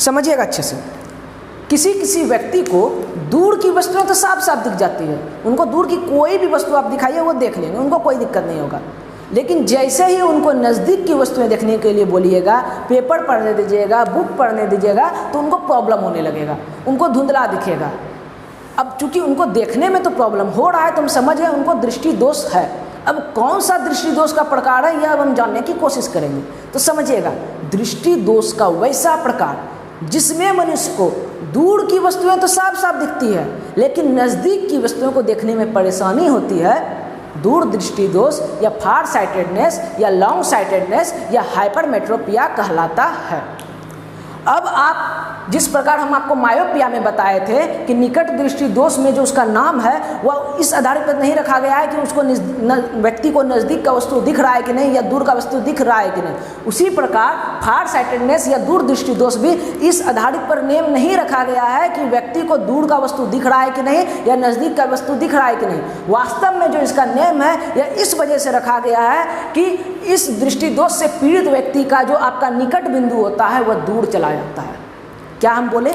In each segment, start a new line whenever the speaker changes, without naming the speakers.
समझिएगा अच्छे से। किसी किसी व्यक्ति को दूर की वस्तुएं तो साफ साफ दिख जाती है, उनको दूर की कोई भी वस्तु आप दिखाइए वो देख लेंगे, उनको कोई दिक्कत नहीं होगा। लेकिन जैसे ही उनको नज़दीक की वस्तुएं देखने के लिए बोलिएगा, पेपर पढ़ने दीजिएगा, बुक पढ़ने दीजिएगा, तो उनको प्रॉब्लम होने लगेगा, उनको धुंधला दिखेगा। अब चूंकि उनको देखने में तो प्रॉब्लम हो रहा है तो हम समझ गए उनको दृष्टि दोष है। अब कौन सा दृष्टि दोष का प्रकार है यह अब हम जानने की कोशिश करेंगे। तो समझिएगा, दृष्टि दोष का वैसा प्रकार जिसमें मनुष्य को दूर की वस्तुएं तो साफ साफ दिखती है लेकिन नज़दीक की वस्तुओं को देखने में परेशानी होती है, दूर दृष्टि दोष या फार साइटेडनेस या लॉन्ग साइटेडनेस या हाइपरमेट्रोपिया कहलाता है। अब आप जिस प्रकार हम आपको मायोपिया में बताए थे कि निकट दृष्टि दोष में जो उसका नाम है वह इस आधार पर नहीं रखा गया है कि उसको व्यक्ति को नज़दीक का वस्तु दिख रहा है कि नहीं या दूर का वस्तु दिख रहा है कि नहीं, उसी प्रकार फार साइटेडनेस या दूर दृष्टि दोष भी इस आधारित पर नेम नहीं रखा गया है कि व्यक्ति को दूर का वस्तु दिख रहा है कि नहीं या नज़दीक का वस्तु दिख रहा है कि नहीं। वास्तव में जो इसका नेम है यह इस वजह से रखा गया है कि इस दृष्टि दोष से पीड़ित व्यक्ति का जो आपका निकट बिंदु होता है वह दूर चला जाता है। क्या हम बोले?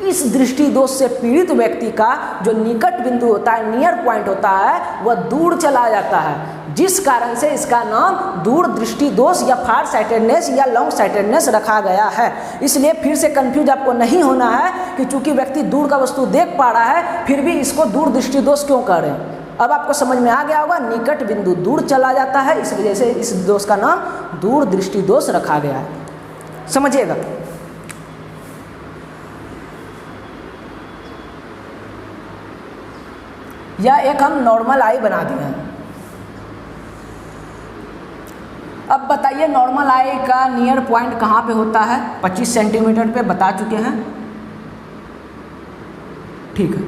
इस दृष्टि दोष से पीड़ित व्यक्ति का जो निकट बिंदु होता है, नियर पॉइंट होता है, वह दूर चला जाता है, जिस कारण से इसका नाम दूर दृष्टि दोष या फार साइटेडनेस या लॉन्ग साइटेडनेस रखा गया है। इसलिए फिर से कंफ्यूज आपको नहीं होना है कि चूंकि व्यक्ति दूर का वस्तु देख पा रहा है फिर भी इसको दूर दृष्टि दोष क्यों कह रहे हैं। अब आपको समझ में आ गया होगा, निकट बिंदु दूर चला जाता है, इस वजह से इस दोष का नाम दूर दृष्टि दोष रखा गया है। समझिएगा। या एक हम नॉर्मल आई बना दिए हैं। अब बताइए नॉर्मल आई का नियर पॉइंट कहाँ पे होता है? 25 सेंटीमीटर पे बता चुके हैं, ठीक है।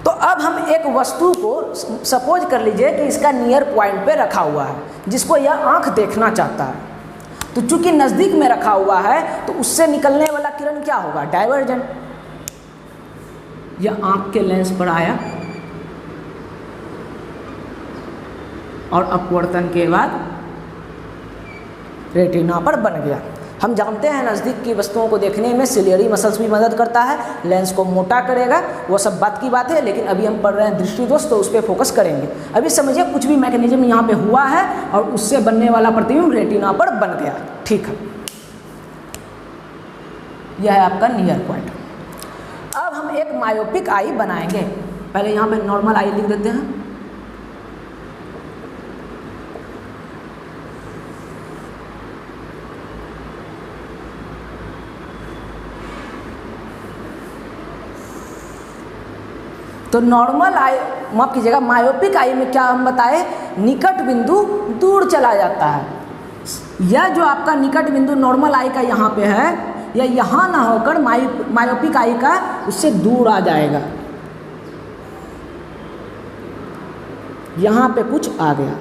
तो अब हम एक वस्तु को सपोज कर लीजिए कि इसका नियर पॉइंट पे रखा हुआ है जिसको यह आंख देखना चाहता है। तो चूंकि नज़दीक में रखा हुआ है तो उससे निकलने वाला किरण क्या होगा? डाइवर्जेंट। यह आंख के लेंस पर आया और अपवर्तन के बाद रेटिना पर बन गया। हम जानते हैं नज़दीक की वस्तुओं को देखने में सिलियरी मसल्स भी मदद करता है, लेंस को मोटा करेगा, वो सब बात की बात है। लेकिन अभी हम पढ़ रहे हैं दृष्टि दोष तो उस पर फोकस करेंगे। अभी समझिए कुछ भी मैकेनिज्म यहाँ पे हुआ है और उससे बनने वाला प्रतिबिंब रेटिना पर बन गया, ठीक है। यह है आपका नियर पॉइंट। अब हम एक मायोपिक आई बनाएंगे। पहले यहाँ पे नॉर्मल आई लिख देते हैं। तो नॉर्मल आई, माफ कीजिएगा, मायोपिक आई में क्या हम बताए? निकट बिंदु दूर चला जाता है। यह जो आपका निकट बिंदु नॉर्मल आई का यहाँ पे है, या यहाँ ना होकर मायोपिक आई का उससे दूर आ जाएगा। यहाँ पे कुछ आ गया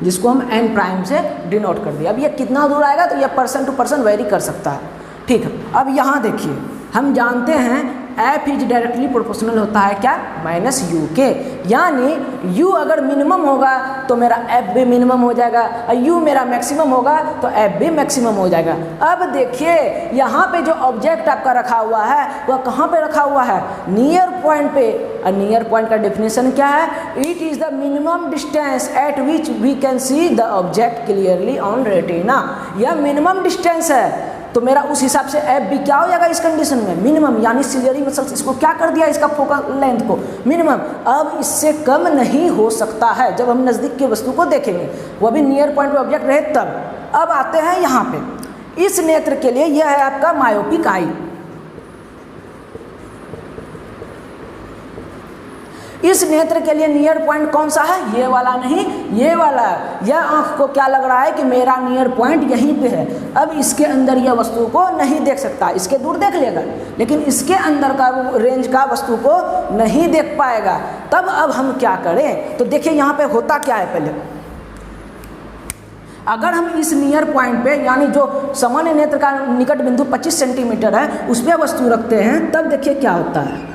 जिसको हम n प्राइम से डिनोट कर दिया। अब ये कितना दूर आएगा तो यह पर्सन टू पर्सन वेरी कर सकता है, ठीक है। अब यहाँ देखिए, हम जानते हैं f इज डायरेक्टली प्रोपोर्शनल होता है क्या? माइनस u के, यानी u अगर मिनिमम होगा तो मेरा f भी मिनिमम हो जाएगा और u मेरा मैक्सिमम होगा तो f भी मैक्सिमम हो जाएगा। अब देखिए यहाँ पे जो ऑब्जेक्ट आपका रखा हुआ है वह कहाँ पे रखा हुआ है? नियर पॉइंट पे। और नियर पॉइंट का डेफिनेशन क्या है? It is the minimum distance at which we can see the object clearly on retina. यह मिनिमम डिस्टेंस है तो मेरा उस हिसाब से एफ भी क्या हो जाएगा इस कंडीशन में? मिनिमम, यानी सिलियरी मसल्स इसको क्या कर दिया, इसका फोकल लेंथ को मिनिमम। अब इससे कम नहीं हो सकता है जब हम नज़दीक की वस्तु को देखेंगे, वह भी नियर पॉइंट पे ऑब्जेक्ट रहे तब। अब आते हैं यहाँ पे, इस नेत्र के लिए यह है आपका मायोपिक आई। इस नेत्र के लिए नियर पॉइंट कौन सा है? ये वाला नहीं, ये वाला। यह आंख को क्या लग रहा है कि मेरा नियर पॉइंट यहीं पे है। अब इसके अंदर यह वस्तु को नहीं देख सकता, इसके दूर देख लेगा, लेकिन इसके अंदर का रेंज का वस्तु को नहीं देख पाएगा। तब अब हम क्या करें? तो देखिए यहाँ पे होता क्या है। पहले अगर हम इस नियर पॉइंट पे, यानी जो सामान्य नेत्र का निकट बिंदु 25 सेंटीमीटर है उस पर वस्तु रखते हैं, तब देखिए क्या होता है।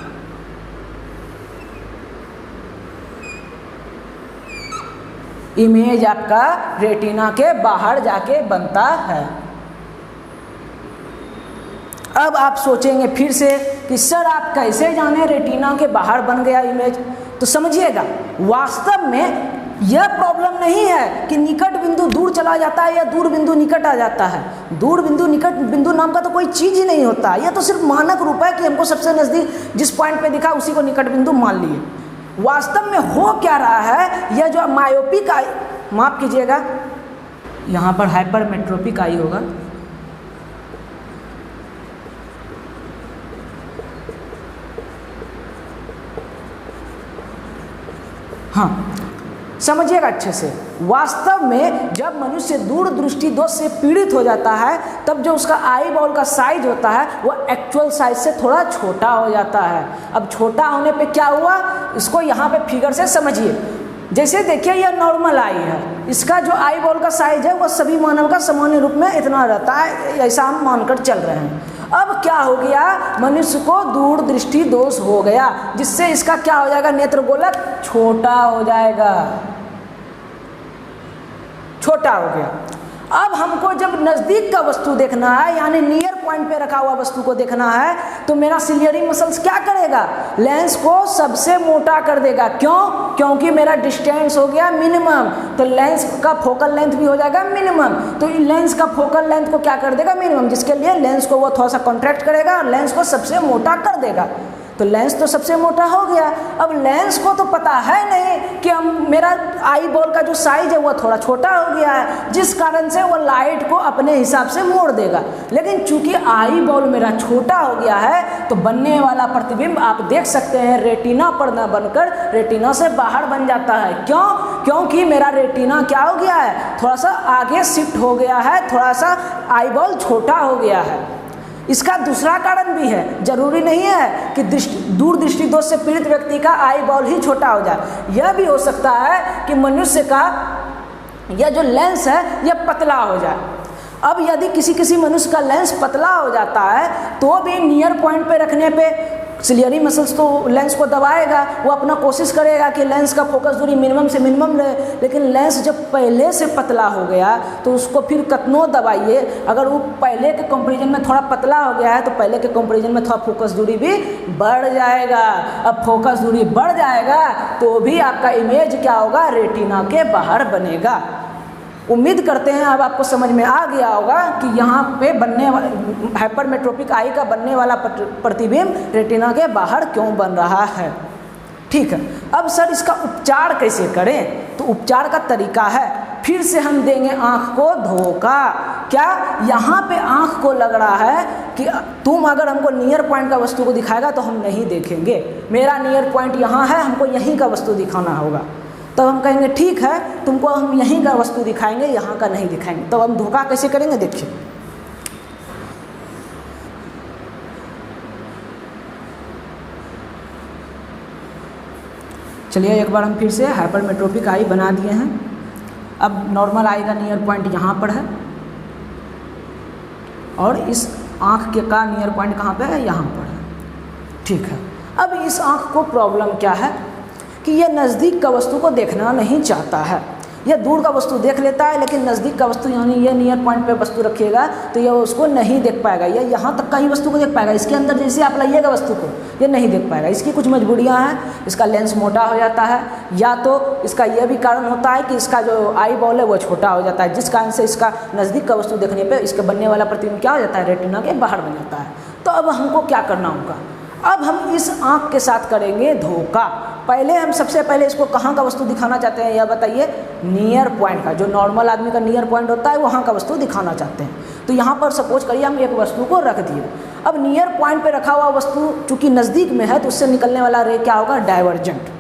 इमेज आपका रेटिना के बाहर जाके बनता है। अब आप सोचेंगे फिर से कि सर आप कैसे जाने रेटिना के बाहर बन गया इमेज। तो समझिएगा, वास्तव में यह प्रॉब्लम नहीं है कि निकट बिंदु दूर चला जाता है या दूर बिंदु निकट आ जाता है। दूर बिंदु निकट बिंदु नाम का तो कोई चीज़ ही नहीं होता। यह तो सिर्फ मानक रूप है कि हमको सबसे नज़दीक जिस पॉइंट पे दिखा उसी को निकट बिंदु मान लिए। वास्तव में हो क्या रहा है, यह जो मायोपिक आई, माफ कीजिएगा यहाँ पर हाइपरमेट्रोपिक आई होगा, हाँ समझिएगा अच्छे से। वास्तव में जब मनुष्य दूर दृष्टि दोष से पीड़ित हो जाता है तब जो उसका आई बॉल का साइज होता है वह एक्चुअल साइज से थोड़ा छोटा हो जाता है। अब छोटा होने पे क्या हुआ, इसको यहाँ पे फिगर से समझिए। जैसे देखिए यह नॉर्मल आई है, इसका जो आई बॉल का साइज है वह सभी मानव का सामान्य रूप में इतना रहता है, ऐसा हम मानकर चल रहे हैं। अब क्या हो गया, मनुष्य को दूर दृष्टि दोष हो गया, जिससे इसका क्या हो जाएगा, नेत्र गोलक छोटा हो जाएगा, छोटा हो गया। अब हमको जब नज़दीक का वस्तु देखना है, यानी नियर पॉइंट पे रखा हुआ वस्तु को देखना है, तो मेरा सिलियरी मसल्स क्या करेगा, लेंस को सबसे मोटा कर देगा। क्यों? क्योंकि मेरा डिस्टेंस हो गया मिनिमम, तो लेंस का फोकल लेंथ भी हो जाएगा मिनिमम। तो लेंस का फोकल लेंथ को क्या कर देगा, मिनिमम, जिसके लिए लेंस को वो थोड़ा सा कॉन्ट्रैक्ट करेगा और लेंस को सबसे मोटा कर देगा। तो लेंस तो सबसे मोटा हो गया। अब लेंस को तो पता है नहीं कि हम मेरा आई बॉल का जो साइज है वो थोड़ा छोटा हो गया है, जिस कारण से वो लाइट को अपने हिसाब से मोड़ देगा। लेकिन चूंकि आई बॉल मेरा छोटा हो गया है तो बनने वाला प्रतिबिंब आप देख सकते हैं रेटिना पर न बनकर रेटिना से बाहर बन जाता है। क्यों? क्योंकि मेरा रेटिना क्या हो गया है, थोड़ा सा आगे शिफ्ट हो गया है, थोड़ा सा आई बॉल छोटा हो गया है। इसका दूसरा कारण भी है, जरूरी नहीं है कि दूर दृष्टि दोष से पीड़ित व्यक्ति का आई बॉल ही छोटा हो जाए। यह भी हो सकता है कि मनुष्य का यह जो लेंस है यह पतला हो जाए। अब यदि किसी मनुष्य का लेंस पतला हो जाता है तो भी नियर पॉइंट पे रखने पे सिलियरी मसल्स तो लेंस को दबाएगा, वो अपना कोशिश करेगा कि लेंस का फोकस दूरी मिनिमम से मिनिमम रहे। लेकिन लेंस जब पहले से पतला हो गया तो उसको फिर कितनो दबाइए, अगर वो पहले के कंपैरिजन में थोड़ा पतला हो गया है तो पहले के कंपैरिजन में थोड़ा फोकस दूरी भी बढ़ जाएगा। अब फोकस दूरी बढ़ जाएगा तो भी आपका इमेज क्या होगा, रेटिना के बाहर बनेगा। उम्मीद करते हैं अब आपको समझ में आ गया होगा कि यहाँ पे बनने वाला हाइपरमेट्रोपिक आई का बनने वाला प्रतिबिंब रेटिना के बाहर क्यों बन रहा है। ठीक है, अब सर इसका उपचार कैसे करें? तो उपचार का तरीका है, फिर से हम देंगे आँख को धोखा। क्या यहाँ पे आँख को लग रहा है कि तुम अगर हमको नियर पॉइंट का वस्तु को दिखाएगा तो हम नहीं देखेंगे, मेरा नियर पॉइंट यहाँ है, हमको यहीं का वस्तु दिखाना होगा। तब हम कहेंगे ठीक है, तुमको हम यहीं का वस्तु दिखाएंगे, यहाँ का नहीं दिखाएंगे। तब हम धोखा कैसे करेंगे, देखिए। चलिए एक बार हम फिर से हाइपरमेट्रोपिक आई बना दिए हैं। अब नॉर्मल आई का नियर पॉइंट यहाँ पर है और इस आँख के का नियर पॉइंट कहाँ पे है, यहाँ पर है। ठीक है, अब इस आँख को प्रॉब्लम क्या है कि यह नज़दीक का वस्तु को देखना नहीं चाहता है। यह दूर का वस्तु देख लेता है लेकिन नज़दीक का वस्तु यानी यह नियर पॉइंट पे वस्तु रखिएगा तो यह उसको नहीं देख पाएगा। यह यहाँ तक का ही वस्तु को देख पाएगा, इसके अंदर जैसे आप लाइएगा वस्तु को यह नहीं देख पाएगा। इसकी कुछ मजबूरियाँ हैं, इसका लेंस मोटा हो जाता है, या तो इसका यह भी कारण होता है कि इसका जो आई बॉल है वो छोटा हो जाता है, जिस कारण से इसका नज़दीक का वस्तु देखने पर इसके बनने वाला प्रतिबिंब क्या हो जाता है, रेटिना के बाहर बन जाता है। तो अब हमको क्या करना होगा, अब हम इस आँख के साथ करेंगे धोखा। पहले हम सबसे पहले इसको कहाँ का वस्तु दिखाना चाहते हैं, यह बताइए। नियर पॉइंट का, जो नॉर्मल आदमी का नियर पॉइंट होता है वहाँ का वस्तु दिखाना चाहते हैं। तो यहाँ पर सपोज करिए हम एक वस्तु को रख दिए। अब नियर पॉइंट पे रखा हुआ वस्तु चूँकि नज़दीक में है तो उससे निकलने वाला रे क्या होगा, डाइवर्जेंट।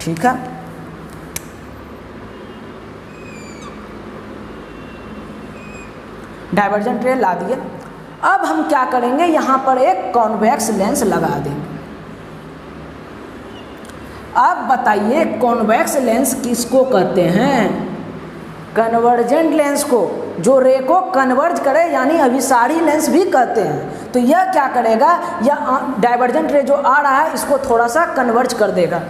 ठीक है, डाइवर्जेंट रे ला दिए। अब हम क्या करेंगे, यहाँ पर एक कॉन्वेक्स लेंस लगा देंगे। अब बताइए कॉन्वेक्स लेंस किसको कहते हैं, कन्वर्जेंट लेंस को, जो रे को कन्वर्ज करे यानी अभिसारी लेंस भी कहते हैं। तो यह क्या करेगा, यह डाइवर्जेंट रे जो आ रहा है इसको थोड़ा सा कन्वर्ज कर देगा।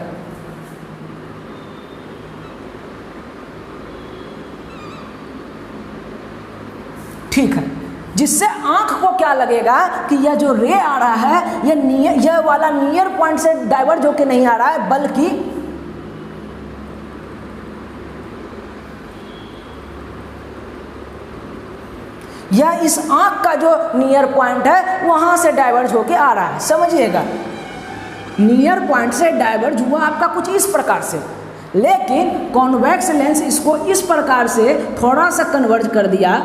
ठीक है, जिससे आंख को क्या लगेगा कि यह जो रे आ रहा है यह वाला नियर पॉइंट से डाइवर्ज होकर नहीं आ रहा है, बल्कि यह इस आंख का जो नियर पॉइंट है वहां से डाइवर्ज होके आ रहा है। समझिएगा, नियर पॉइंट से डाइवर्ज हुआ आपका कुछ इस प्रकार से, लेकिन कॉन्वेक्स लेंस इसको इस प्रकार से थोड़ा सा कन्वर्ज कर दिया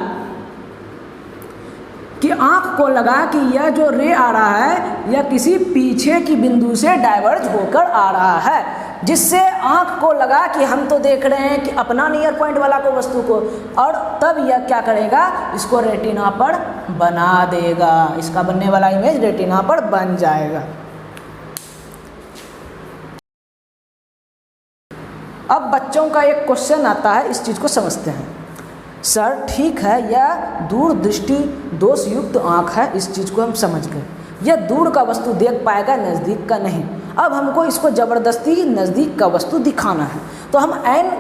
कि आंख को लगा कि यह जो रे आ रहा है यह किसी पीछे की बिंदु से डाइवर्ज होकर आ रहा है, जिससे आंख को लगा कि हम तो देख रहे हैं कि अपना नियर पॉइंट वाला को वस्तु को, और तब यह क्या करेगा, इसको रेटिना पर बना देगा, इसका बनने वाला इमेज रेटिना पर बन जाएगा। अब बच्चों का एक क्वेश्चन आता है, इस चीज़ को समझते हैं। सर ठीक है, यह दूर दृष्टि दोष युक्त आँख है, इस चीज़ को हम समझ गए, यह दूर का वस्तु देख पाएगा, नज़दीक का नहीं। अब हमको इसको ज़बरदस्ती नज़दीक का वस्तु दिखाना है, तो हम एन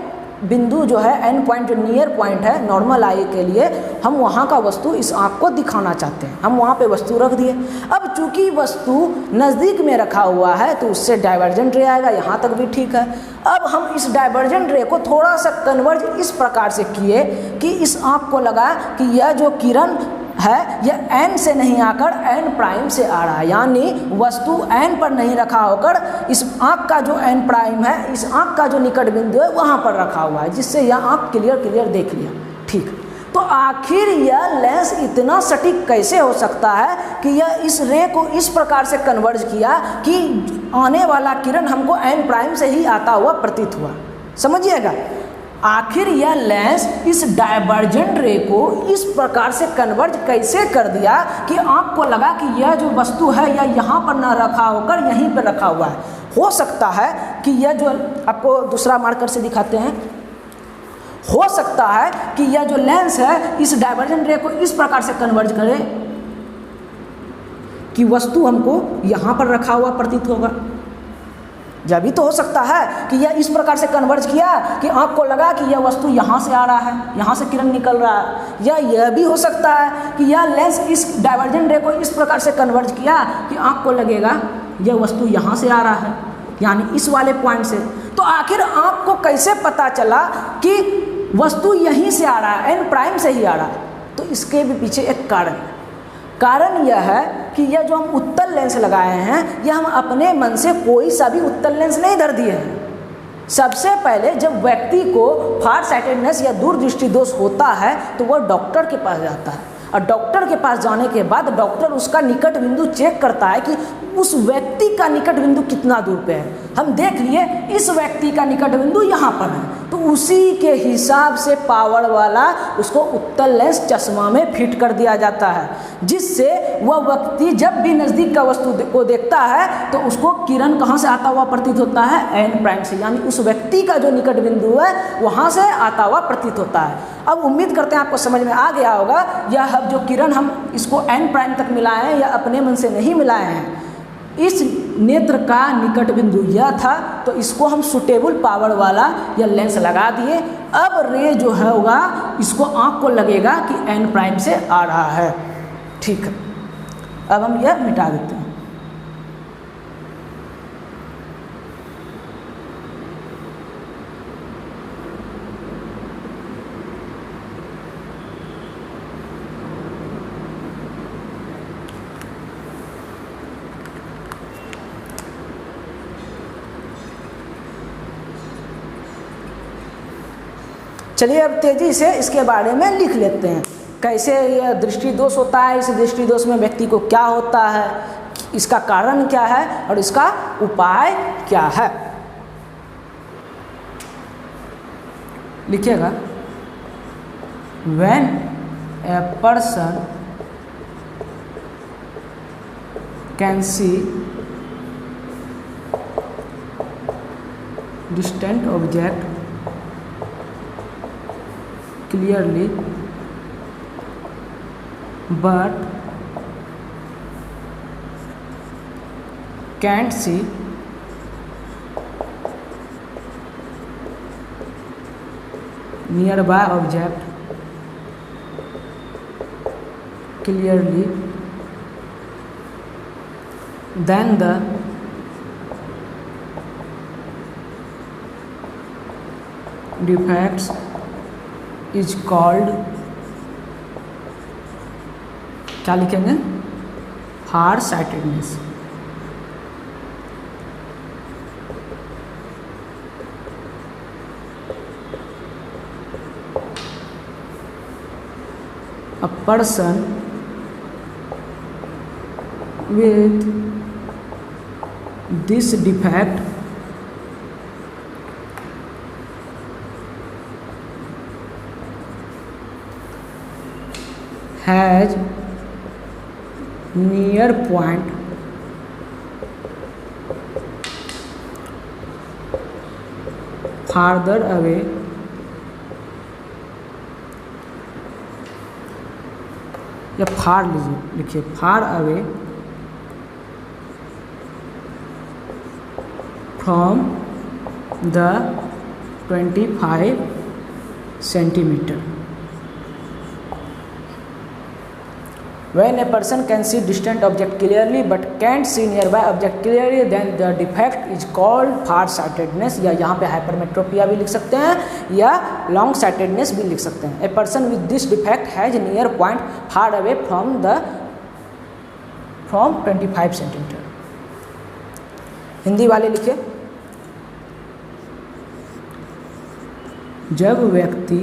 बिंदु जो है, एन पॉइंट जो नियर पॉइंट है नॉर्मल आई के लिए, हम वहाँ का वस्तु इस आँख को दिखाना चाहते हैं। हम वहाँ पे वस्तु रख दिए। अब चूंकि वस्तु नज़दीक में रखा हुआ है तो उससे डाइवर्जेंट रे आएगा, यहाँ तक भी ठीक है। अब हम इस डाइवर्जेंट रे को थोड़ा सा कन्वर्ज इस प्रकार से किए कि इस आँख को लगा कि यह जो किरण है यह एन से नहीं आकर एन प्राइम से आ रहा है, यानी वस्तु एन पर नहीं रखा होकर इस आँख का जो एन प्राइम है, इस आँख का जो निकट बिंदु है वहाँ पर रखा हुआ है, जिससे यह आँख क्लियर देख लिया। ठीक, तो आखिर यह लेंस इतना सटीक कैसे हो सकता है कि यह इस रे को इस प्रकार से कन्वर्ज किया कि आने वाला किरण हमको एन प्राइम से ही आता हुआ प्रतीत हुआ। समझिएगा, आखिर यह लेंस इस डाइवर्जेंट रे को इस प्रकार से कन्वर्ज कैसे कर दिया कि आँख को लगा कि यह जो वस्तु है यह यहाँ पर ना रखा होकर यहीं पर रखा हुआ है। हो सकता है कि यह जो आपको दूसरा मार्कर से दिखाते हैं, हो सकता है कि यह जो लेंस है इस डाइवर्जेंट रे को इस प्रकार से कन्वर्ज करे कि वस्तु हमको यहाँ पर रखा हुआ प्रतीत होगा। यह भी तो हो सकता है कि यह इस प्रकार से कन्वर्ज किया कि आँख को लगा कि यह वस्तु यहाँ से आ रहा है, यहाँ से किरण निकल रहा है। या यह भी हो सकता है कि यह लेंस इस डाइवर्जेंट रे को इस प्रकार से कन्वर्ज किया कि आँख को लगेगा यह वस्तु यहाँ से आ रहा है, यानी इस वाले पॉइंट से। तो आखिर आँख को कैसे पता चला कि वस्तु यहीं से आ रहा है, एन प्राइम से ही आ रहा है? तो इसके भी पीछे एक कारण यह है कि यह जो हम उत्तल लेंस लगाए हैं यह हम अपने मन से कोई सा भी उत्तल लेंस नहीं धर दिए हैं। सबसे पहले जब व्यक्ति को फार साइटेडनेस या दूरदृष्टि दोष होता है तो वह डॉक्टर के पास जाता है, और डॉक्टर के पास जाने के बाद डॉक्टर उसका निकट बिंदु चेक करता है कि उस व्यक्ति का निकट बिंदु कितना दूर पे है। हम देख लिए इस व्यक्ति का निकट बिंदु यहाँ पर है, तो उसी के हिसाब से पावर वाला उसको उत्तल लेंस चश्मा में फिट कर दिया जाता है, जिससे वह व्यक्ति जब भी नज़दीक का वस्तु को देखता है तो उसको किरण कहाँ से आता हुआ प्रतीत होता है, एन प्राइम से, यानी उस व्यक्ति का जो निकट बिंदु है वहाँ से आता हुआ प्रतीत होता है। अब उम्मीद करते हैं आपको समझ में आ गया होगा। यह जो किरण हम इसको एन प्राइम तक मिलाए हैं या अपने मन से नहीं मिलाए हैं, इस नेत्र का निकट बिंदु यह था, तो इसको हम सुटेबल पावर वाला यह लेंस लगा दिए। अब रे जो है होगा इसको आँख को लगेगा कि एन प्राइम से आ रहा है। ठीक है, अब हम यह मिटा देते हैं। चलिए अब तेजी से इसके बारे में लिख लेते हैं, कैसे यह दृष्टि दोष होता है, इस दृष्टि दोष में व्यक्ति को क्या होता है, इसका कारण क्या है और इसका उपाय क्या है। लिखिएगा, when a person can see distant object clearly but can't see nearby object clearly then the defects is called, क्या लिखेंगे, फार sightedness. A person with this defect has near point farther away या फार लीजिए, लिखिए far away from the 25 centimetre. When a person can see distant object clearly but can't see nearby object clearly, then the defect is called far-sightedness, या यहाँ पे hypermetropia भी लिख सकते हैं या long-sightedness भी लिख सकते हैं। A person with this defect has near point far away from 25 centimetre. Hindi वाले लिखे, जब व्यक्ति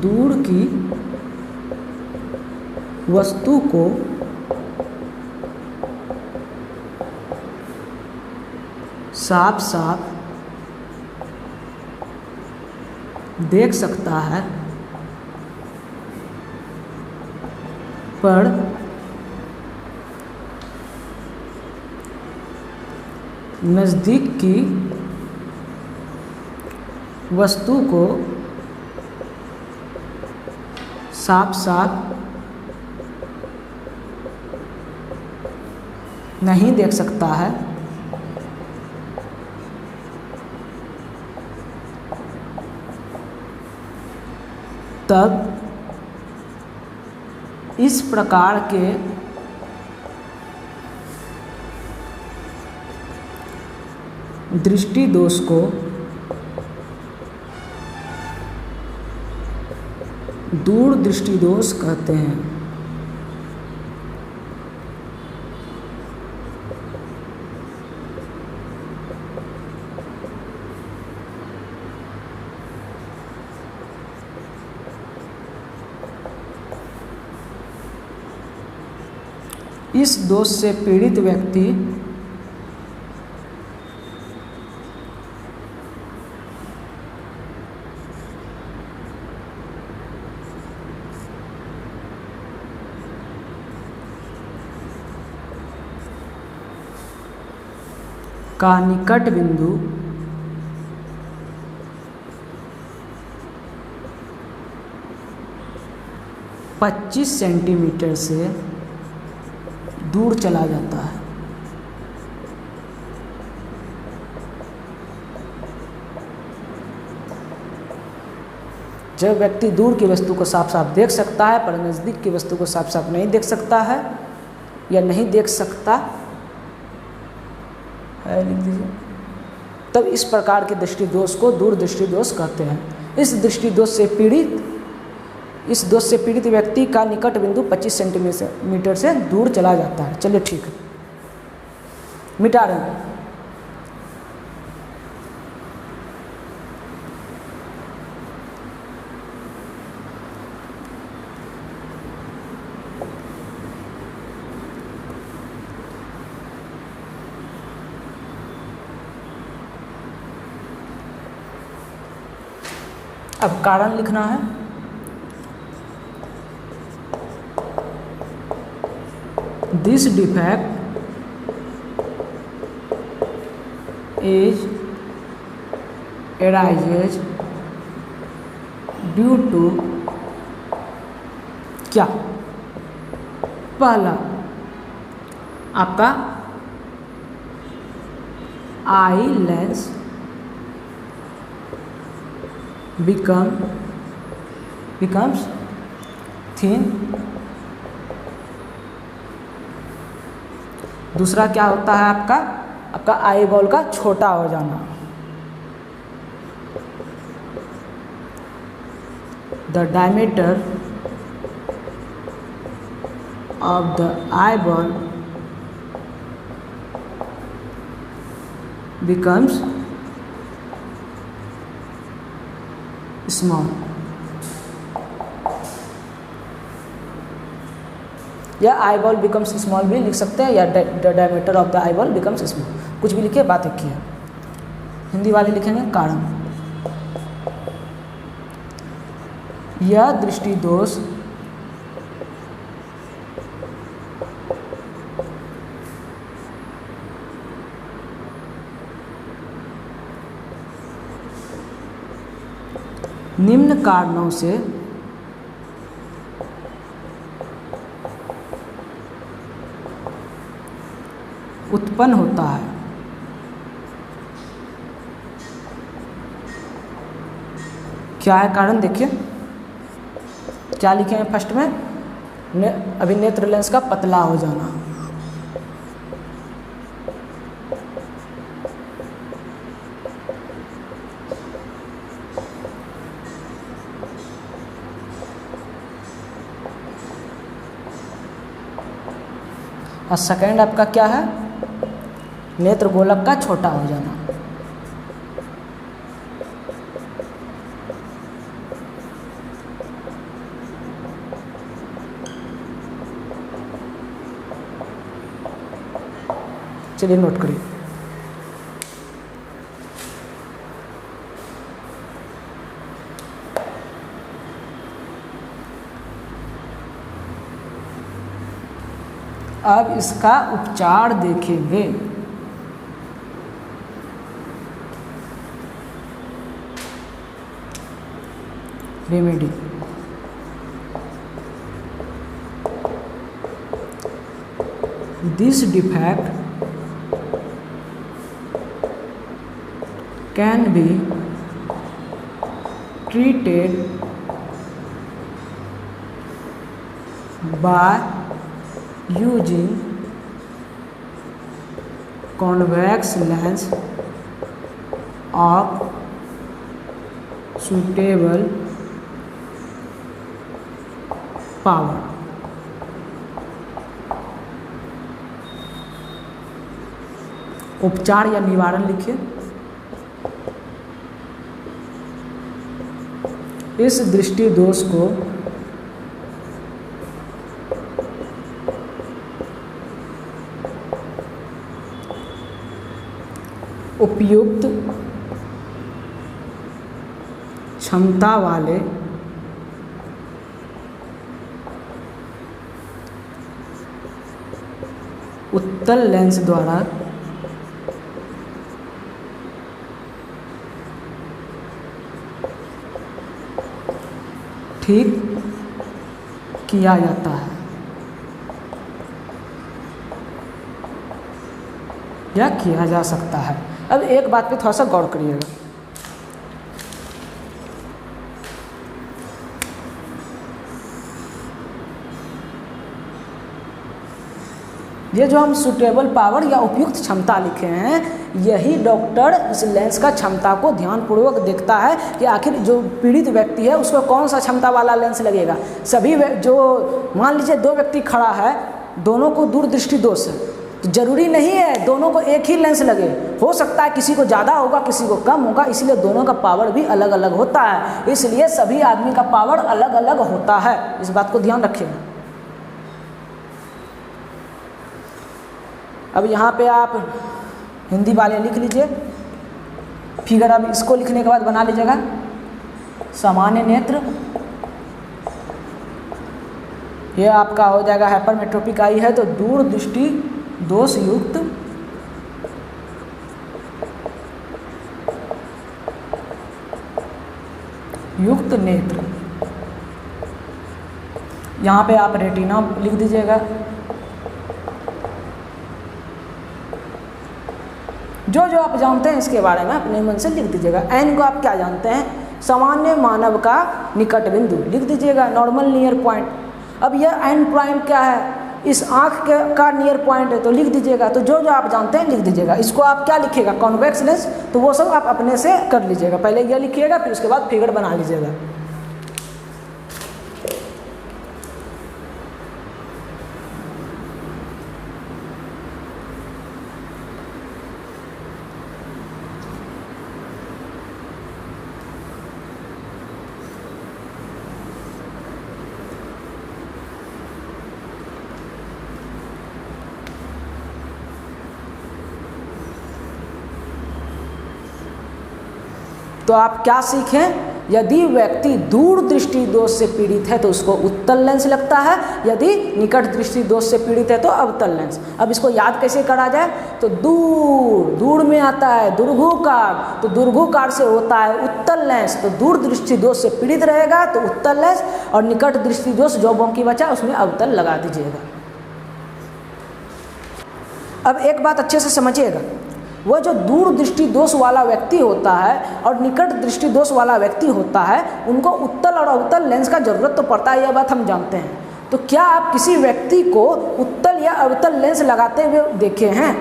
दूर की वस्तु को साफ साफ देख सकता है पर नज़दीक की वस्तु को साफ साफ नहीं देख सकता है, तब इस प्रकार के दृष्टि दोष को दूर दृष्टि दोष कहते हैं। इस दोष से पीड़ित व्यक्ति का निकट बिंदु पच्चीस सेंटीमीटर से दूर चला जाता है। जब व्यक्ति दूर की वस्तु को साफ साफ देख सकता है पर नज़दीक की वस्तु को साफ साफ नहीं देख सकता है या नहीं देख सकता है, लिख दीजिए, तब इस प्रकार के दृष्टि दोष को दूर दृष्टि दोष कहते हैं। इस दृष्टि दोष से पीड़ित व्यक्ति का निकट बिंदु 25 सेंटीमीटर से दूर चला जाता है। चलिए ठीक है, मिटा रहे हैं। अब कारण लिखना है। This defect is arises due to क्या? पहला आपका आई लेंस becomes थिन। दूसरा क्या होता है आपका आई बॉल का छोटा हो जाना। The diameter of the eye ball becomes small। या आई बॉल बिकम्स स्मॉल भी लिख सकते हैं, या the diameter of the eye ball becomes small, कुछ भी लिखिए, बात एक ही है। हिंदी वाले लिखेंगे कारण। यह दृष्टि दोष निम्न कारणों से उत्पन्न होता है। क्या है कारण, देखिए क्या लिखे हैं फर्स्ट में, अभिनेत्र लेंस का पतला हो जाना। और सेकेंड आपका क्या है, नेत्र गोलक का छोटा हो जाना। चलिए नोट करिए। अब इसका उपचार देखेंगे। Remedy, this defect can be treated by using convex lens of suitable power। उपचार या निवारण लिखिए। इस दृष्टि दोष को उपयुक्त क्षमता वाले उत्तल लेंस द्वारा ठीक किया जाता है या किया जा सकता है। अब एक बात पे थोड़ा सा गौर करिएगा। ये जो हम सुटेबल पावर या उपयुक्त क्षमता लिखे हैं, यही डॉक्टर इस लेंस का क्षमता को ध्यानपूर्वक देखता है कि आखिर जो पीड़ित व्यक्ति है उसको कौन सा क्षमता वाला लेंस लगेगा। सभी जो मान लीजिए दो व्यक्ति खड़ा है, दोनों को दूरदृष्टि दोष है, तो जरूरी नहीं है दोनों को एक ही लेंस लगे। हो सकता है किसी को ज़्यादा होगा, किसी को कम होगा, इसलिए दोनों का पावर भी अलग अलग होता है। इसलिए सभी आदमी का पावर अलग अलग होता है, इस बात को ध्यान रखिएगा। अब यहाँ पे आप हिंदी वाले लिख लीजिए फिगर। अब इसको लिखने के बाद बना लीजिएगा सामान्य नेत्र, ये आपका हो जाएगा हाइपरमेट्रोपिक आई है तो दूर दृष्टि दोष युक्त नेत्र। यहाँ पे आप रेटिना लिख दीजिएगा। जो जो आप जानते हैं इसके बारे में अपने मन से लिख दीजिएगा। एन को आप क्या जानते हैं, सामान्य मानव का निकट बिंदु लिख दीजिएगा, नॉर्मल नियर पॉइंट। अब यह एंड पॉइंट क्या है, इस आँख का नियर पॉइंट है तो लिख दीजिएगा। तो जो जो आप जानते हैं लिख दीजिएगा। इसको आप क्या लिखिएगा, कॉन्वेक्स लेंस, तो वो सब आप अपने से कर लीजिएगा। पहले यह लिखिएगा, फिर उसके बाद फिगर बना लीजिएगा। तो आप क्या सीखें, यदि व्यक्ति दूर दृष्टि दोष से पीड़ित है तो उसको उत्तल लेंस लगता है, यदि निकट दृष्टि दोष से पीड़ित है तो अवतल लेंस। अब इसको याद कैसे करा जाए, तो दूर, दूर में आता है दुर्घुकार, तो दुर्घुकार से होता है उत्तल लेंस। तो दूर दृष्टि दोष से पीड़ित रहेगा तो उत्तल लेंस, और निकट दृष्टि दोष जो बाकी बचा उसमें अवतल लगा दीजिएगा। अब एक बात अच्छे से समझिएगा, वह जो दूर दृष्टि दोष वाला व्यक्ति होता है और निकट दृष्टि दोष वाला व्यक्ति होता है, उनको उत्तल और अवतल लेंस का जरूरत तो पड़ता है, यह बात हम जानते हैं। तो क्या आप किसी व्यक्ति को उत्तल या अवतल लेंस लगाते हुए देखे हैं?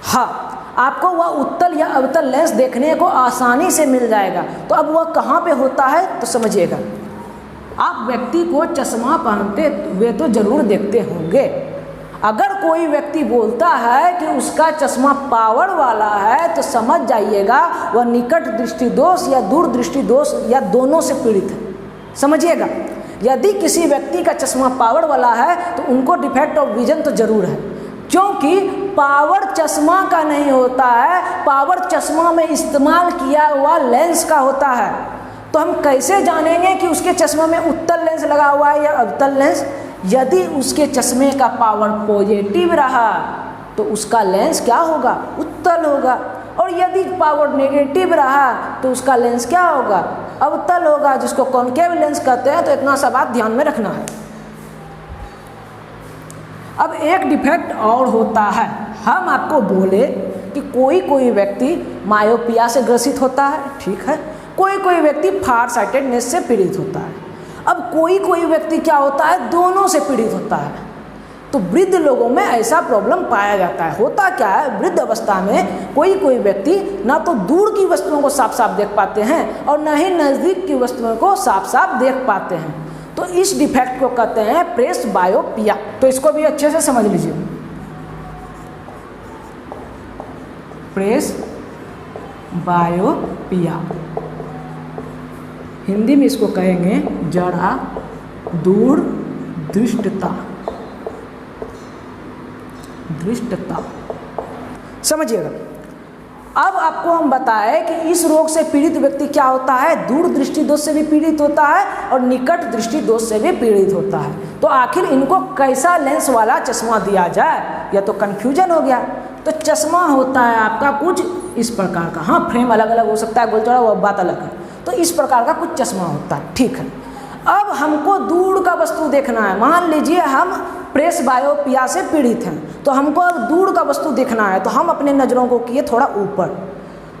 हाँ, आपको वह उत्तल या अवतल लेंस देखने को आसानी से मिल जाएगा। तो अब वह कहाँ पे होता है तो समझिएगा, आप व्यक्ति को चश्मा पहनते हुए तो जरूर देखते होंगे। अगर कोई व्यक्ति बोलता है कि उसका चश्मा पावर वाला है तो समझ जाइएगा वह निकट दृष्टि दोष या दूर दृष्टि दोष या दोनों से पीड़ित है। समझिएगा, यदि किसी व्यक्ति का चश्मा पावर वाला है तो उनको डिफेक्ट ऑफ विजन तो जरूर है, क्योंकि पावर चश्मा का नहीं होता है, पावर चश्मा में इस्तेमाल किया हुआ लेंस का होता है। तो हम कैसे जानेंगे कि उसके चश्मे में उत्तल लेंस लगा हुआ है या अवतल लेंस? यदि उसके चश्मे का पावर पॉजिटिव रहा तो उसका लेंस क्या होगा, उत्तल होगा, और यदि पावर नेगेटिव रहा तो उसका लेंस क्या होगा, अवतल होगा, जिसको कॉनकेव लेंस कहते हैं। तो इतना सा बात ध्यान में रखना है। अब एक डिफेक्ट और होता है, हम आपको बोले कि कोई व्यक्ति मायोपिया से ग्रसित होता है, ठीक है, कोई व्यक्ति फार साइटेडनेस से पीड़ित होता है। अब कोई व्यक्ति क्या होता है, दोनों से पीड़ित होता है। तो वृद्ध लोगों में ऐसा प्रॉब्लम पाया जाता है। होता क्या है, वृद्ध अवस्था में कोई व्यक्ति ना तो दूर की वस्तुओं को साफ साफ देख पाते हैं और ना ही नज़दीक की वस्तुओं को साफ साफ देख पाते हैं। तो इस डिफेक्ट को कहते हैं प्रेस बायोपिया। तो इसको भी अच्छे से समझ लीजिए, प्रेस बायोपिया, हिंदी में इसको कहेंगे जड़ा दूर दृष्टता। समझिएगा। अब आपको हम बताएं कि इस रोग से पीड़ित व्यक्ति क्या होता है, दूर दृष्टि दोष से भी पीड़ित होता है और निकट दृष्टि दोष से भी पीड़ित होता है। तो आखिर इनको कैसा लेंस वाला चश्मा दिया जाए, या तो कन्फ्यूजन हो गया। तो चश्मा होता है आपका कुछ इस प्रकार का, हाँ फ्रेम अलग अलग हो सकता है, गोल चौड़ा, वो बात अलग है। तो इस प्रकार का कुछ चश्मा होता है, ठीक है। अब हमको दूर का वस्तु देखना है। मान लीजिए हम प्रेस बायोपिया से पीड़ित हैं, तो हमको अब दूर का वस्तु देखना है। तो हम अपने नज़रों को किए थोड़ा ऊपर।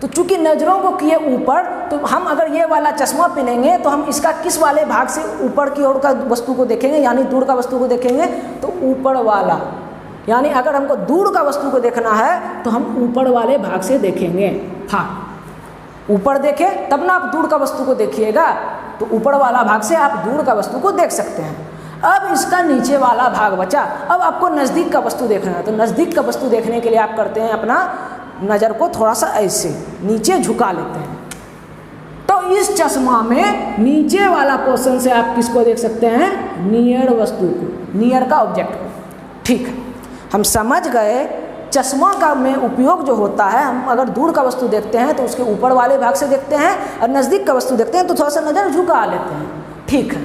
तो चूंकि नज़रों को किए ऊपर, तो हम अगर ये वाला चश्मा पहनेंगे तो हम इसका किस वाले भाग से ऊपर की ओर का वस्तु को देखेंगे, यानी दूर का वस्तु को देखेंगे तो ऊपर वाला। यानी अगर हमको दूर का वस्तु को देखना है तो हम ऊपर वाले भाग से देखेंगे। हाँ, ऊपर देखें तब ना आप दूर का वस्तु को देखिएगा। तो ऊपर वाला भाग से आप दूर का वस्तु को देख सकते हैं। अब इसका नीचे वाला भाग बचा। अब आपको नज़दीक का वस्तु देखना है, तो नज़दीक का वस्तु देखने के लिए आप करते हैं अपना नज़र को थोड़ा सा ऐसे नीचे झुका लेते हैं। तो इस चश्मा में नीचे वाला पोर्शन से आप किसको देख सकते हैं, नियर वस्तु को, नियर का ऑब्जेक्ट को। ठीक है, हम समझ गए। चश्मा का में उपयोग जो होता है, हम अगर दूर का वस्तु देखते हैं तो उसके ऊपर वाले भाग से देखते हैं, और नज़दीक का वस्तु देखते हैं तो थोड़ा सा नज़र झुका लेते हैं। ठीक है,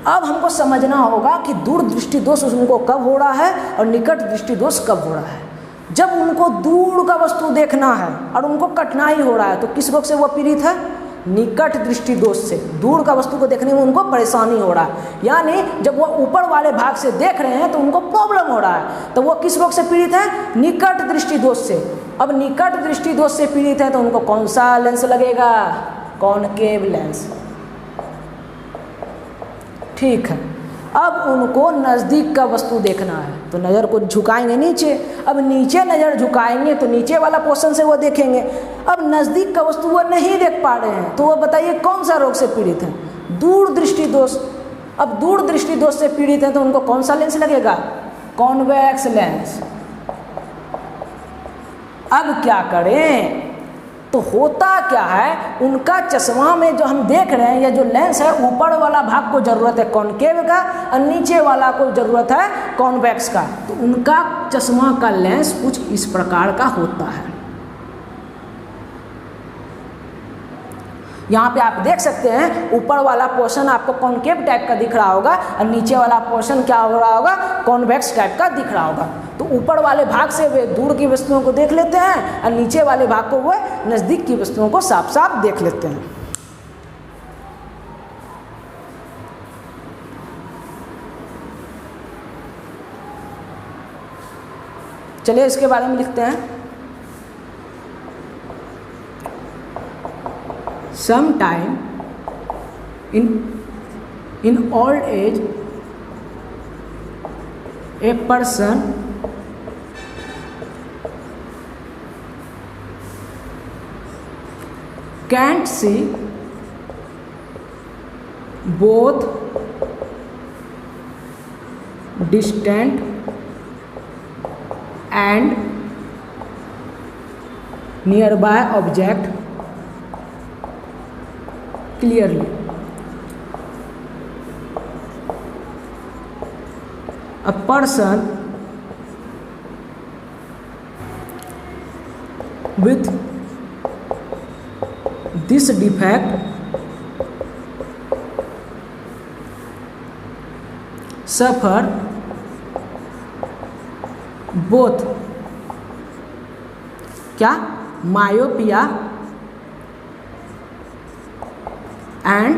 अब हमको समझना होगा कि दूर दृष्टि दोष उनको कब हो रहा है और निकट दृष्टि दोष कब हो रहा है। जब उनको दूर का वस्तु देखना है और उनको कठिनाई हो रहा है तो किस रोग से वो पीड़ित है, निकट दृष्टि दोष से। दूर का वस्तु को देखने में उनको परेशानी हो रहा है, यानी जब वो ऊपर वाले भाग से देख रहे हैं तो उनको प्रॉब्लम हो रहा है। तो वो किस रोग से पीड़ित है, निकट दृष्टि दोष से। अब निकट दृष्टि दोष से पीड़ित है तो उनको कौन सा लेंस लगेगा, कॉनकेव लेंस। ठीक है, अब उनको नज़दीक का वस्तु देखना है तो नज़र को झुकाएंगे नीचे। अब नीचे नज़र झुकाएंगे तो नीचे वाला पोर्शन से वो देखेंगे। अब नज़दीक का वस्तु वो नहीं देख पा रहे हैं तो वो बताइए कौन सा रोग से पीड़ित है? दूर दृष्टि दोष। अब दूर दृष्टि दोष से पीड़ित है तो उनको कौन सा लेंस लगेगा? Convex lens. अब क्या करें? तो होता क्या है, उनका चश्मा में जो हम देख रहे हैं, यह जो लेंस है ऊपर वाला भाग को ज़रूरत है कॉनकेव का और नीचे वाला को ज़रूरत है कॉन्वेक्स का। तो उनका चश्मा का लेंस कुछ इस प्रकार का होता है। यहाँ पे आप देख सकते हैं ऊपर वाला पोर्शन आपको कॉनकेव टाइप का दिख रहा होगा और नीचे वाला पोर्शन क्या हो रहा होगा? कॉन्वेक्स टाइप का दिख रहा होगा। तो ऊपर वाले भाग से वे दूर की वस्तुओं को देख लेते हैं और नीचे वाले भाग को वे नज़दीक की वस्तुओं को साफ साफ देख लेते हैं। चलिए इसके बारे में लिखते हैं। Sometime in old age, a person can't see both distant and nearby object clearly. A person with this defect suffer both क्या? Myopia and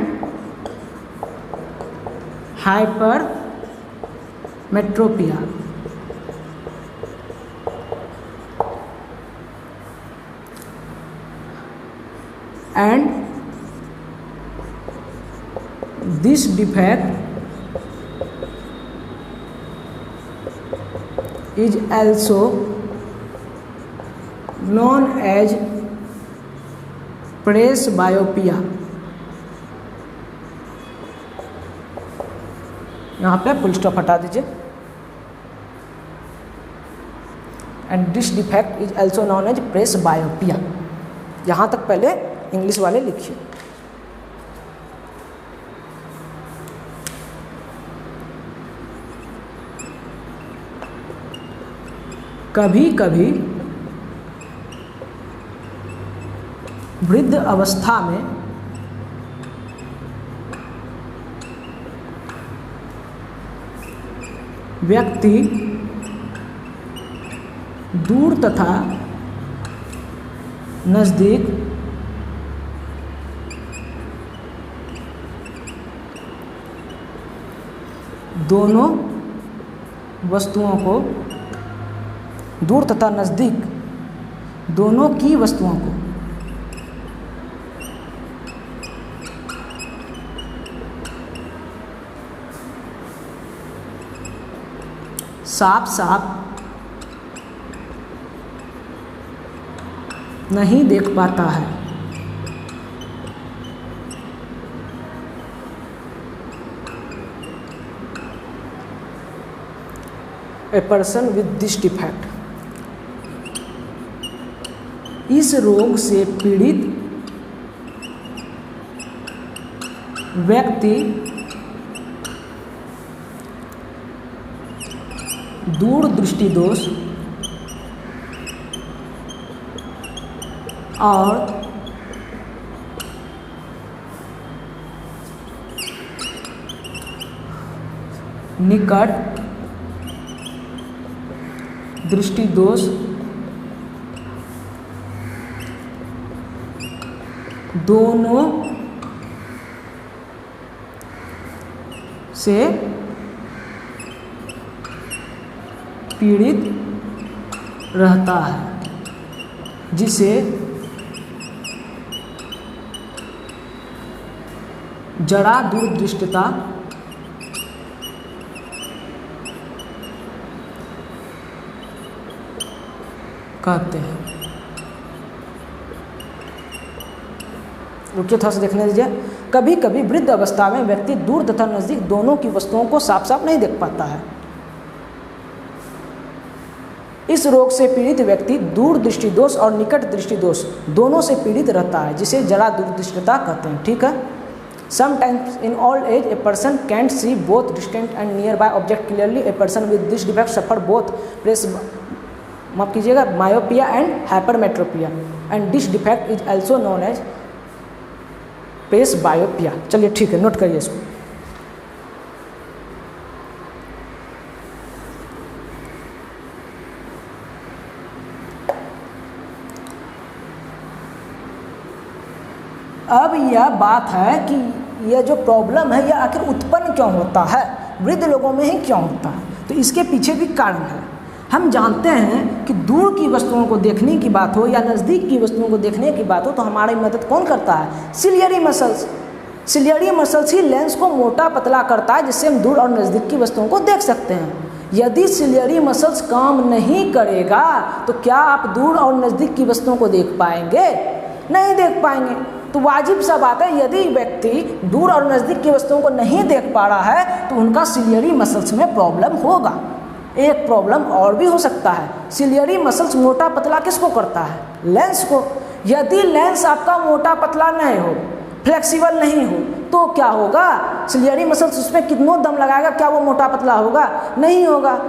hypermetropia. And this defect is also known as presbyopia. यहाँ पे full stop हटा दीजिए। And this defect is also known as presbyopia. यहाँ तक पहले English वाले लिखिए। कभी कभी वृद्ध अवस्था में व्यक्ति दूर तथा नज़दीक दोनों वस्तुओं को, दूर तथा नज़दीक दोनों की वस्तुओं को साफ साफ नहीं देख पाता है। ए पर्सन विद दिस डिफेक्ट, इस रोग से पीड़ित व्यक्ति दूर दृष्टि दोष और निकट दृष्टि दोष दोनों से पीड़ित रहता है, जिसे जड़ा दूरदृष्टता कहते हैं। रुकिए थोड़ा सा देखने दीजिए। कभी कभी वृद्ध अवस्था में व्यक्ति दूर तथा नज़दीक दोनों की वस्तुओं को साफ साफ नहीं देख पाता है। इस रोग से पीड़ित व्यक्ति दूर दृष्टि दोष और निकट दृष्टि दोष दोनों से पीड़ित रहता है, जिसे जरा दूरदृष्टता कहते हैं। ठीक है। Sometimes in old age a person can't see both distant and near by object clearly. A person with this defect suffer both press माफ कीजिएगा myopia and hypermetropia and this defect is also known as presbyopia. चलिए ठीक है, note करिए इसको। अब यह बात है कि यह जो प्रॉब्लम है यह आखिर उत्पन्न क्यों होता है, वृद्ध लोगों में ही क्यों होता है। तो इसके पीछे भी कारण है। हम जानते हैं कि दूर की वस्तुओं को देखने की बात हो या नज़दीक की वस्तुओं को देखने की बात हो तो हमारी मदद कौन करता है? Ciliary muscles. सिलियरी मसल्स ही लेंस को मोटा पतला करता है, जिससे हम दूर और नज़दीक की वस्तुओं को देख सकते हैं। यदि सिलियरी मसल्स काम नहीं करेगा तो क्या आप दूर और नज़दीक की वस्तुओं को देख पाएंगे? नहीं देख पाएंगे। तो वाजिब सा बात है, यदि व्यक्ति दूर और नज़दीक की वस्तुओं को नहीं देख पा रहा है तो उनका सिलियरी मसल्स में प्रॉब्लम होगा। एक प्रॉब्लम और भी हो सकता है, सिलियरी मसल्स मोटा पतला किसको करता है? लेंस को। यदि लेंस आपका मोटा पतला नहीं हो, फ्लेक्सिबल नहीं हो, तो क्या होगा? सिलियरी मसल्स उसमें कितनों दम लगाएगा, क्या वो मोटा पतला होगा? नहीं होगा,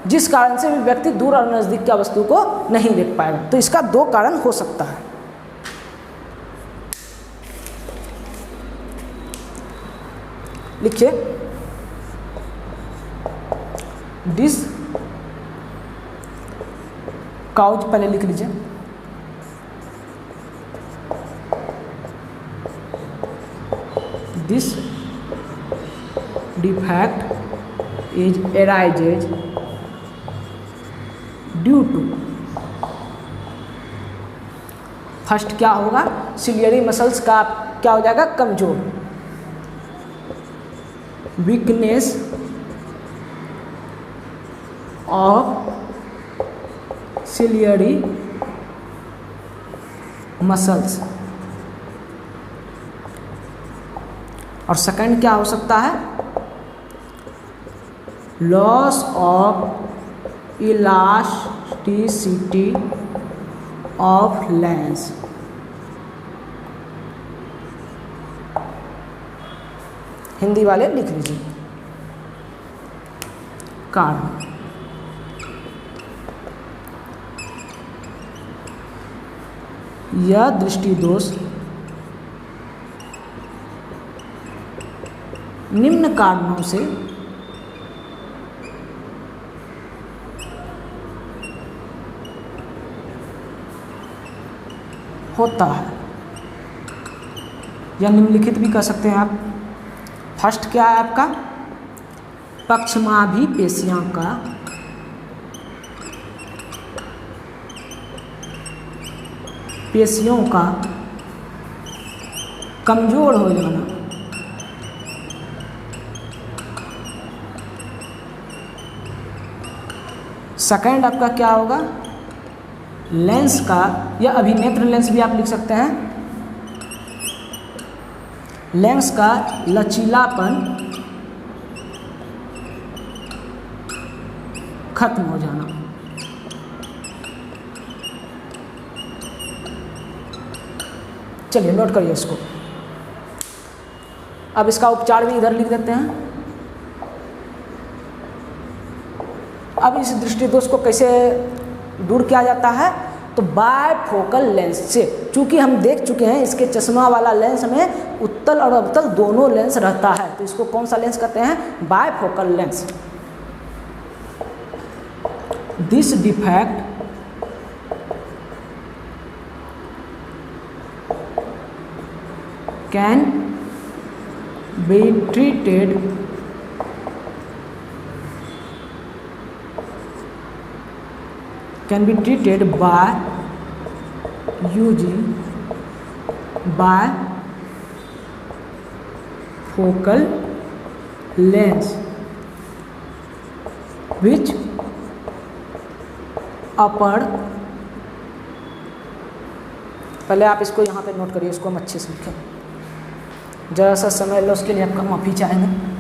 जिस कारण से भी व्यक्ति दूर और नज़दीक की वस्तु को नहीं देख पाएगा। तो इसका दो कारण हो सकता है। लिखिए, दिस काउज पहले लिख लीजिए। This defect is arises due to. First क्या होगा? सिलियरी मसल्स का क्या हो जाएगा? कमजोर। Weakness of ciliary muscles. और सेकंड क्या हो सकता है? Loss of elasticity of lens. Hindi वाले लिख लीजिए कारण। यह दृष्टि दोष निम्न कारणों से होता है, या निम्नलिखित भी कह सकते हैं आप। फर्स्ट क्या है आपका? पक्षमाभि पेशियों का कमजोर हो जाना। सेकंड आपका क्या होगा? लेंस का, या अभिनेत्र लेंस भी आप लिख सकते हैं, लेंस का लचीलापन खत्म हो जाना। चलिए नोट करिए इसको। अब इसका उपचार भी इधर लिख देते हैं। अब इस दृष्टि दोष को कैसे दूर किया जाता है? तो बायफोकल लेंस से। चूंकि हम देख चुके हैं इसके चश्मा वाला लेंस में उत्तल और अवतल दोनों लेंस रहता है, तो इसको कौन सा लेंस कहते हैं? Bifocal lens. This defect can be treated by using bifocal lens which upper पहले आप इसको यहाँ पे नोट करिए, इसको हम अच्छे से लिखें। ज़रा सा समय लो, उसके लिए आपका माफ़ी चाहेंगे।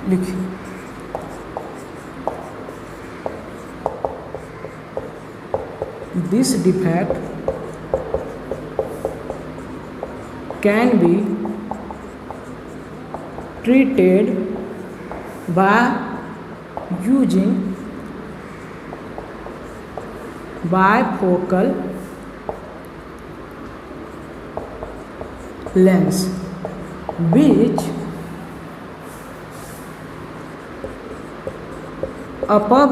लिखिए, this defect can be treated by using bifocal lens, which upper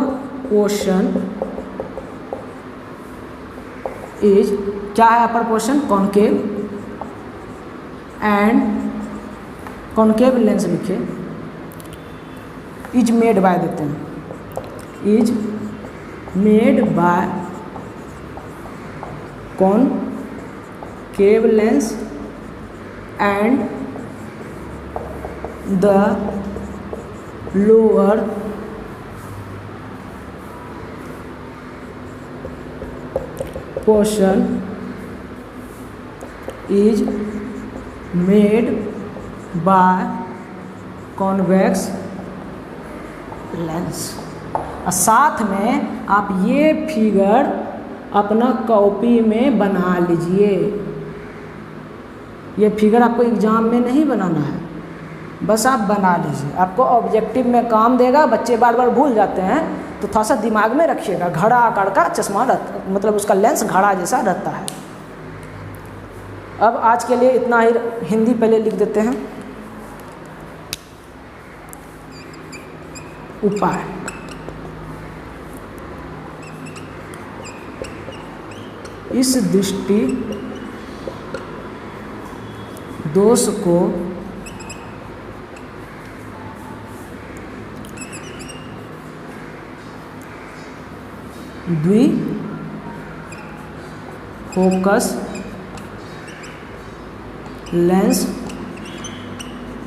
portion is, क्या है upper portion? Concave and concave lens लिखे, इज मेड बाय देते हैं, is made by concave lens and the lower portion is made by convex lens। और साथ में आप ये फिगर अपना कॉपी में बना लीजिए। ये फिगर आपको एग्ज़ाम में नहीं बनाना है, बस आप बना लीजिए, आपको ऑब्जेक्टिव में काम देगा। बच्चे बार बार भूल जाते हैं, तो थोड़ा सा दिमाग में रखिएगा। घड़ा आकार का चश्मा रहता, मतलब उसका लेंस घड़ा जैसा रहता है। अब आज के लिए इतना ही। हिंदी पहले लिख देते हैं। उपाय, इस दृष्टि दोष को द्विफोकस लेंस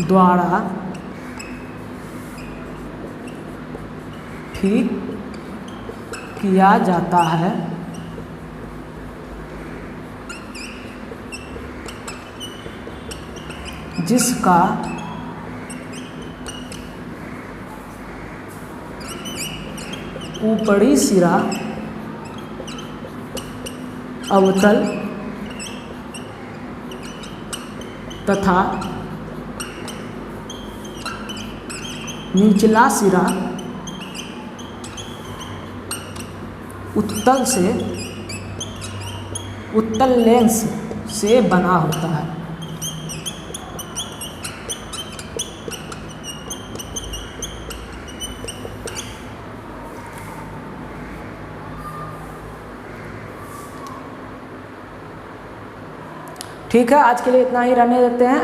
द्वारा ठीक किया जाता है, जिसका ऊपरी सिरा अवतल तथा निचला सिरा उत्तल लेंस से बना होता है। ठीक है, आज के लिए इतना ही रहने देते हैं।